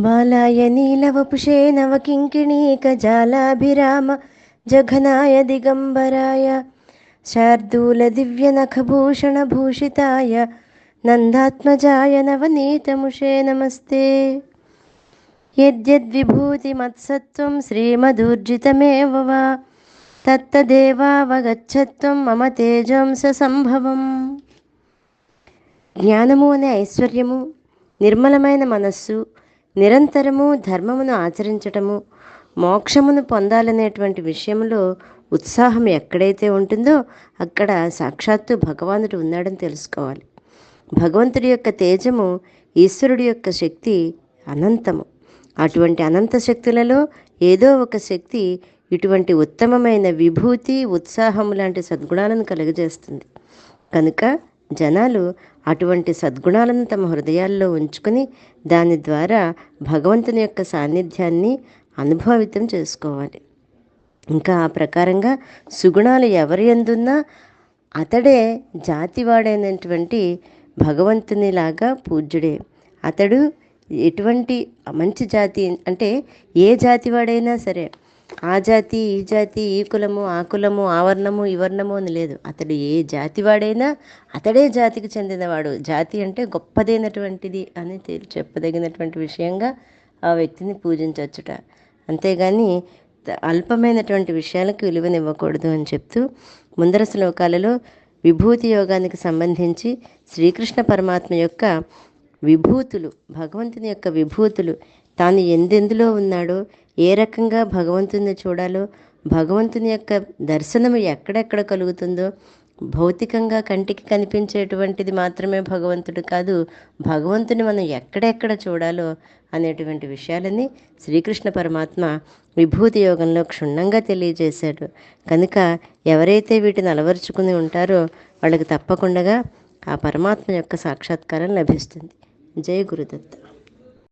బాలాయ నీలవపుషే నవకింకిణీకజాలాభిరామ జఘనాయ దిగంబరాయ శార్దూలదివ్యనఖభూషణభూషితాయ నందాత్మజాయ నవనీతముషే నమస్తే. యద్యద్విభూతిమత్సత్వం శ్రీమదూర్జితమేవ వా తత్తదేవావగచ్చత్వం మమ తేజంస సంభవం. జ్ఞానము అనే ఐశ్వర్యము, నిర్మలమైన మనస్సు, నిరంతరము ధర్మమును ఆచరించటము, మోక్షమును పొందాలనేటువంటి విషయంలో ఉత్సాహం ఎక్కడైతే ఉంటుందో అక్కడ సాక్షాత్తు భగవానుడు ఉన్నాడని తెలుసుకోవాలి. భగవంతుడి యొక్క తేజము, ఈశ్వరుడి యొక్క శక్తి అనంతము. అటువంటి అనంత శక్తులలో ఏదో ఒక శక్తి ఇటువంటి ఉత్తమమైన విభూతి, ఉత్సాహం లాంటి సద్గుణాలను కలుగజేస్తుంది. కనుక జనాలు అటువంటి సద్గుణాలను తమ హృదయాల్లో ఉంచుకొని దాని ద్వారా భగవంతుని యొక్క సాన్నిధ్యాన్ని అనుభవితం చేసుకోవాలి. ఇంకా ఆ ప్రకారంగా సుగుణాలు ఎవరి యందున్నా అతడే జాతివాడైనటువంటి భగవంతునిలాగా పూజ్యుడే. అతడు ఎటువంటి మంచి జాతి అంటే ఏ జాతి వాడైనా సరే, ఆ జాతి ఈ జాతి, ఈ కులము ఆ కులము, ఆ వర్ణము ఈ వర్ణము అని లేదు. అతడు ఏ జాతి వాడైనా అతడే జాతికి చెందినవాడు. జాతి అంటే గొప్పదైనటువంటిది అని చెప్పదగినటువంటి విషయంగా ఆ వ్యక్తిని పూజించవచ్చుట. అంతేగాని అల్పమైనటువంటి విషయాలకు విలువనివ్వకూడదు అని చెప్తూ ముందర శ్లోకాలలో విభూతి యోగానికి సంబంధించి శ్రీకృష్ణ పరమాత్మ యొక్క విభూతులు, భగవంతుని యొక్క విభూతులు, తాను ఎందెందులో ఉన్నాడో, ఏ రకంగా భగవంతుని చూడాలో, భగవంతుని యొక్క దర్శనము ఎక్కడెక్కడ కలుగుతుందో, భౌతికంగా కంటికి కనిపించేటువంటిది మాత్రమే భగవంతుడు కాదు, భగవంతుని మనం ఎక్కడెక్కడ చూడాలో అనేటువంటి విషయాలని శ్రీకృష్ణ పరమాత్మ విభూతి యోగంలో క్షుణ్ణంగా తెలియజేశాడు. కనుక ఎవరైతే వీటిని అలవరుచుకుని ఉంటారో వాళ్ళకి తప్పకుండా ఆ పరమాత్మ యొక్క సాక్షాత్కారం లభిస్తుంది. జై గురుదత్త.